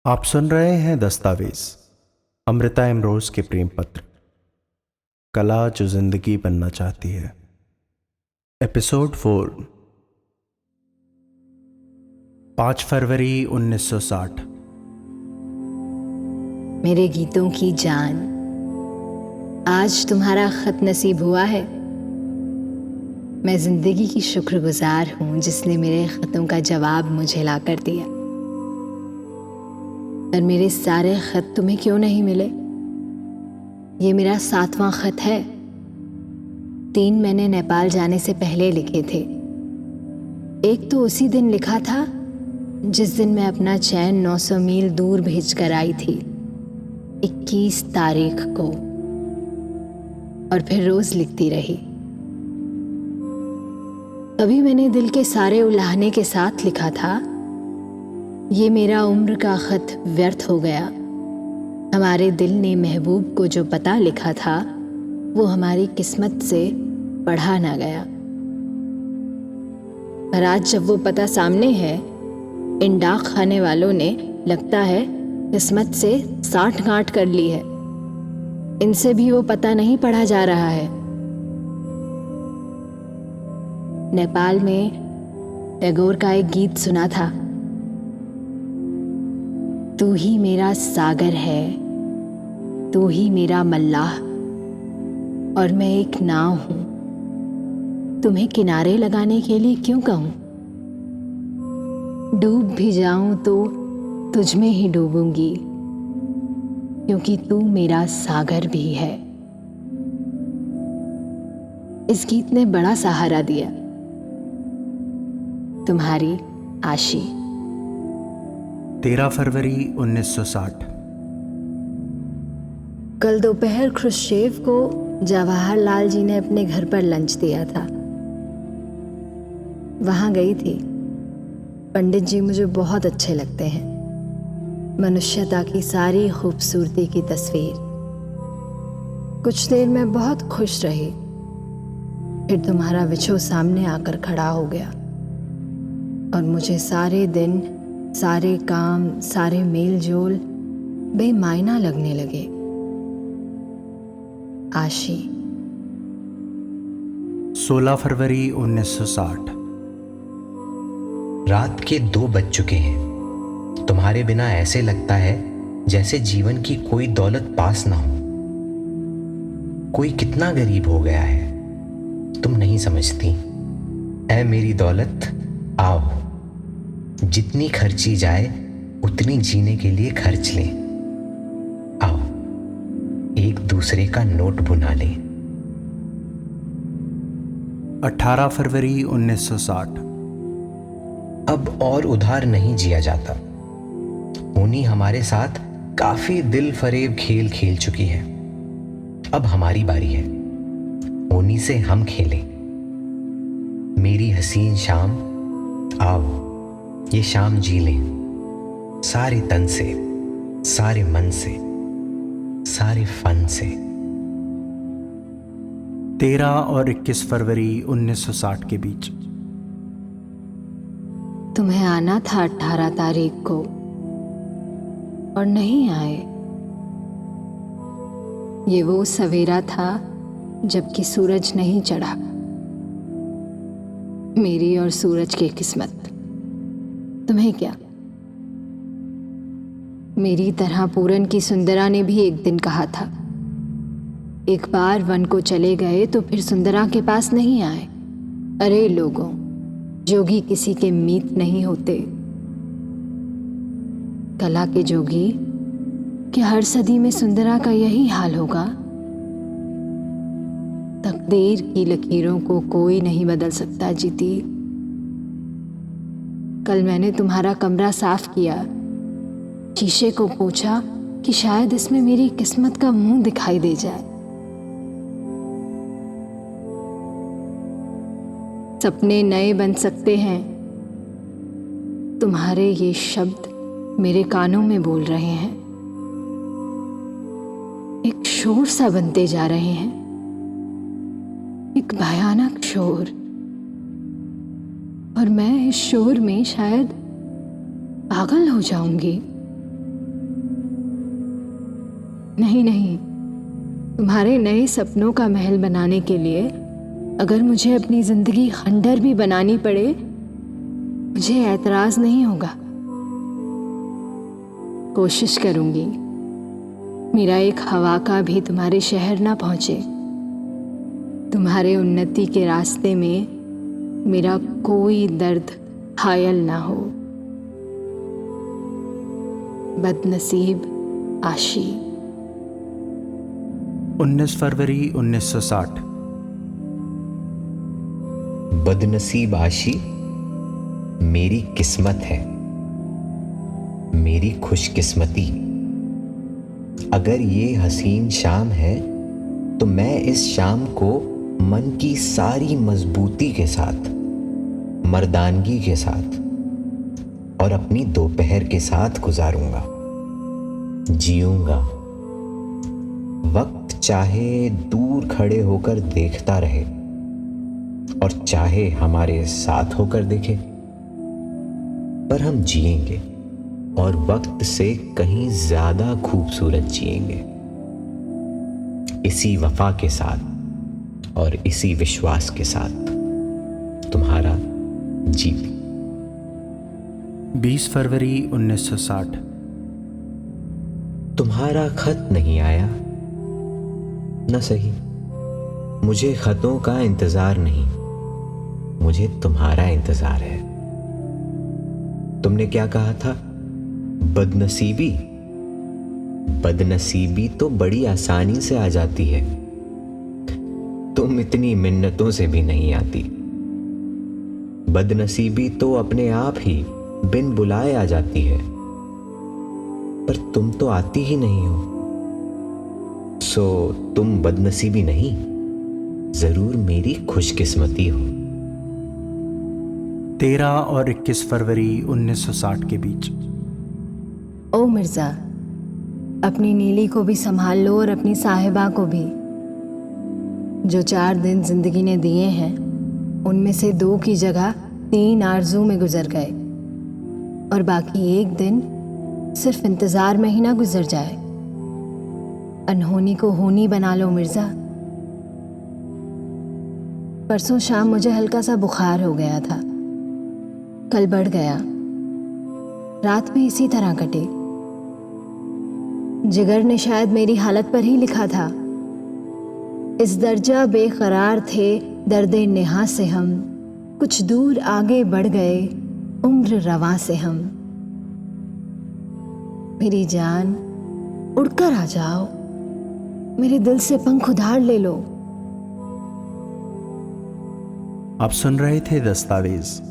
आप सुन रहे हैं दस्तावेज अमृता एमरोज के प्रेम पत्र, कला जो जिंदगी बनना चाहती है। एपिसोड 4, 5 फरवरी 1960। मेरे गीतों की जान, आज तुम्हारा खत नसीब हुआ है। मैं जिंदगी की शुक्रगुजार हूं जिसने मेरे खतों का जवाब मुझे ला कर दिया। पर मेरे सारे खत तुम्हें क्यों नहीं मिले? ये मेरा 7वां खत है। 3 मैंने नेपाल जाने से पहले लिखे थे। एक तो उसी दिन लिखा था जिस दिन मैं अपना चैन 900 मील दूर भेज कर आई थी, 21 तारीख को, और फिर रोज लिखती रही। कभी मैंने दिल के सारे उलाहने के साथ लिखा था, ये मेरा उम्र का खत व्यर्थ हो गया। हमारे दिल ने महबूब को जो पता लिखा था वो हमारी किस्मत से पढ़ा ना गया। पर आज जब वो पता सामने है, इन डाक खाने वालों ने लगता है किस्मत से साठ गांठ कर ली है। इनसे भी वो पता नहीं पढ़ा जा रहा है। नेपाल में टैगोर का एक गीत सुना था, तू ही मेरा सागर है, तू ही मेरा मल्लाह, और मैं एक नाव हूं, तुम्हें किनारे लगाने के लिए क्यों कहूं? डूब भी जाऊं तो तुझ में ही डूबूंगी, क्योंकि तू मेरा सागर भी है। इस गीत ने बड़ा सहारा दिया। तुम्हारी आशी। 13 फरवरी 1960। कल दोपहर ख्रुश्चेव को जवाहरलाल जी ने अपने घर पर लंच दिया था। वहां गई थी। पंडित जी मुझे बहुत अच्छे लगते हैं। मनुष्यता की सारी खूबसूरती की तस्वीर। कुछ देर मैं बहुत खुश रही, फिर तुम्हारा विछो सामने आकर खड़ा हो गया और मुझे सारे दिन, सारे काम, सारे मेल जोल बेमायना लगने लगे। आशी। 16 फरवरी 1960। रात के 2 बज चुके हैं। तुम्हारे बिना ऐसे लगता है जैसे जीवन की कोई दौलत पास ना हो। कोई कितना गरीब हो गया है, तुम नहीं समझती। ऐ मेरी दौलत, आओ, जितनी खर्ची जाए उतनी जीने के लिए खर्च लें। आओ, एक दूसरे का नोट बुना लें। 18 फरवरी 1960। अब और उधार नहीं जिया जाता। होनी हमारे साथ काफी दिल फरेब खेल खेल चुकी है। अब हमारी बारी है। होनी से हम खेलें। मेरी हसीन शाम, आओ, ये शाम जी लें, सारे तन से, सारे मन से, सारे फन से। 13 और 21 फरवरी 1960 के बीच। तुम्हें आना था 18 तारीख को और नहीं आए। ये वो सवेरा था जबकि सूरज नहीं चढ़ा। मेरी और सूरज की किस्मत। तुम्हें क्या? मेरी तरह पूरन की सुंदरा ने भी एक दिन कहा था, एक बार वन को चले गए तो फिर सुंदरा के पास नहीं आए। अरे लोगों, जोगी किसी के मीत नहीं होते। कला के जोगी, क्या हर सदी में सुंदरा का यही हाल होगा? तकदीर की लकीरों को कोई नहीं बदल सकता जीती। कल मैंने तुम्हारा कमरा साफ किया, शीशे को पूछा कि शायद इसमें मेरी किस्मत का मुंह दिखाई दे जाए। सपने नए बन सकते हैं। तुम्हारे ये शब्द मेरे कानों में बोल रहे हैं। एक शोर सा बनते जा रहे हैं, एक भयानक शोर। और मैं इस शोर में शायद पागल हो जाऊंगी। नहीं नहीं, तुम्हारे नए सपनों का महल बनाने के लिए अगर मुझे अपनी जिंदगी खंडर भी बनानी पड़े, मुझे ऐतराज नहीं होगा। कोशिश करूंगी मेरा एक हवा का भी तुम्हारे शहर ना पहुंचे, तुम्हारे उन्नति के रास्ते में मेरा कोई दर्द हायल ना हो। बदनसीब आशी। 19 फरवरी 1960। बदनसीब आशी मेरी किस्मत है, मेरी खुशकिस्मती। अगर ये हसीन शाम है तो मैं इस शाम को मन की सारी मजबूती के साथ, मर्दानगी के साथ और अपनी दोपहर के साथ गुजारूंगा, जीऊंगा। वक्त चाहे दूर खड़े होकर देखता रहे और चाहे हमारे साथ होकर देखे, पर हम जिएंगे और वक्त से कहीं ज्यादा खूबसूरत जिएंगे, इसी वफा के साथ और इसी विश्वास के साथ। तुम्हारा जीपी। 20 फरवरी 1960। तुम्हारा खत नहीं आया न सही, मुझे खतों का इंतजार नहीं, मुझे तुम्हारा इंतजार है। तुमने क्या कहा था? बदनसीबी। बदनसीबी तो बड़ी आसानी से आ जाती है, तुम इतनी मिन्नतों से भी नहीं आती। बदनसीबी तो अपने आप ही बिन बुलाए आ जाती है, पर तुम तो आती ही नहीं हो। सो तुम बदनसीबी नहीं, जरूर मेरी खुशकिस्मती हो। 13 और 21 फरवरी 1960 के बीच। ओ मिर्ज़ा, अपनी नीली को भी संभाल लो और अपनी साहिबा को भी। जो 4 दिन जिंदगी ने दिए हैं, उनमें से 2 की जगह 3 आरज़ू में गुजर गए और बाकी 1 दिन सिर्फ इंतज़ार में ही ना गुजर जाए। अनहोनी को होनी बना लो मिर्ज़ा। परसों शाम मुझे हल्का सा बुखार हो गया था, कल बढ़ गया, रात भी इसी तरह कटी। जिगर ने शायद मेरी हालत पर ही लिखा था, इस दर्जा बेकरार थे दर्दे नेहा से हम, कुछ दूर आगे बढ़ गए उम्र रवा से हम। मेरी जान उड़कर आ जाओ, मेरे दिल से पंख उधार ले लो। आप सुन रहे थे दस्तावेज,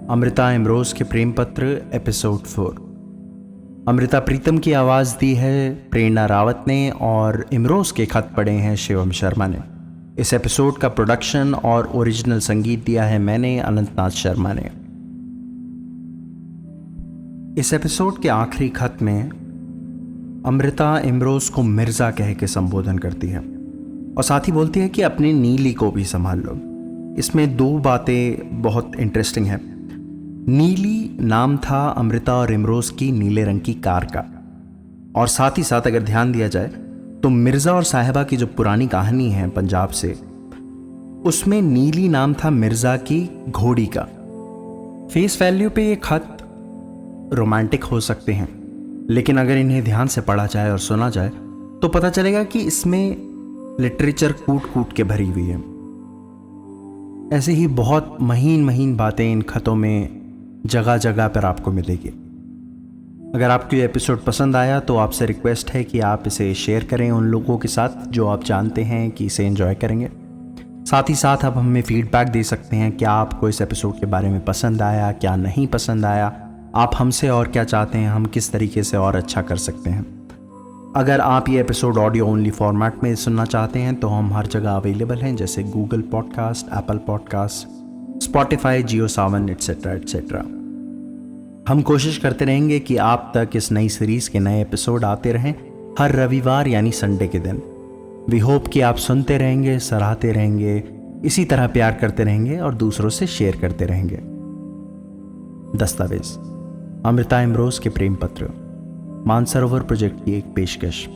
अमृता इमरोज के प्रेम पत्र, एपिसोड 4। अमृता प्रीतम की आवाज़ दी है प्रेरणा रावत ने और इमरोज के खत पढ़े हैं शिवम शर्मा ने। इस एपिसोड का प्रोडक्शन और ओरिजिनल संगीत दिया है मैंने, अनंतनाथ शर्मा ने। इस एपिसोड के आखिरी खत में अमृता इमरोज को मिर्ज़ा कह के संबोधन करती है और साथ ही बोलती है कि अपनी नीली को भी संभाल लो। इसमें 2 बातें बहुत इंटरेस्टिंग हैं। नीली नाम था अमृता और इमरोज की नीले रंग की कार का, और साथ ही साथ अगर ध्यान दिया जाए तो मिर्ज़ा और साहिबा की जो पुरानी कहानी है पंजाब से, उसमें नीली नाम था मिर्ज़ा की घोड़ी का। फेस वैल्यू पे ये खत रोमांटिक हो सकते हैं, लेकिन अगर इन्हें ध्यान से पढ़ा जाए और सुना जाए तो पता चलेगा कि इसमें लिटरेचर कूट कूट के भरी हुई है। ऐसे ही बहुत महीन महीन बातें इन खतों में जगह जगह पर आपको मिलेगी। अगर आपको ये एपिसोड पसंद आया तो आपसे रिक्वेस्ट है कि आप इसे शेयर करें उन लोगों के साथ जो आप जानते हैं कि इसे एंजॉय करेंगे। साथ ही साथ आप हमें फीडबैक दे सकते हैं, क्या आपको इस एपिसोड के बारे में पसंद आया, क्या नहीं पसंद आया, आप हमसे और क्या चाहते हैं, हम किस तरीके से और अच्छा कर सकते हैं। अगर आप ये एपिसोड ऑडियो ओनली फॉर्मेट में सुनना चाहते हैं तो हम हर जगह अवेलेबल हैं, जैसे Google podcast, Apple podcast, Spotify, Jio Saavn etcetera etcetera. हम कोशिश करते रहेंगे कि आप तक इस नई सीरीज़ के नए एपिसोड आते रहें हर रविवार यानी संडे के दिन। वी होप कि आप सुनते रहेंगे, सराहते रहेंगे, इसी तरह प्यार करते रहेंगे और दूसरों से शेयर करते रहेंगे। दस्तावेज, अमृता इमरोज के प्रेम पत्र, मानसरोवर प्रोजेक्ट की एक पेशकश।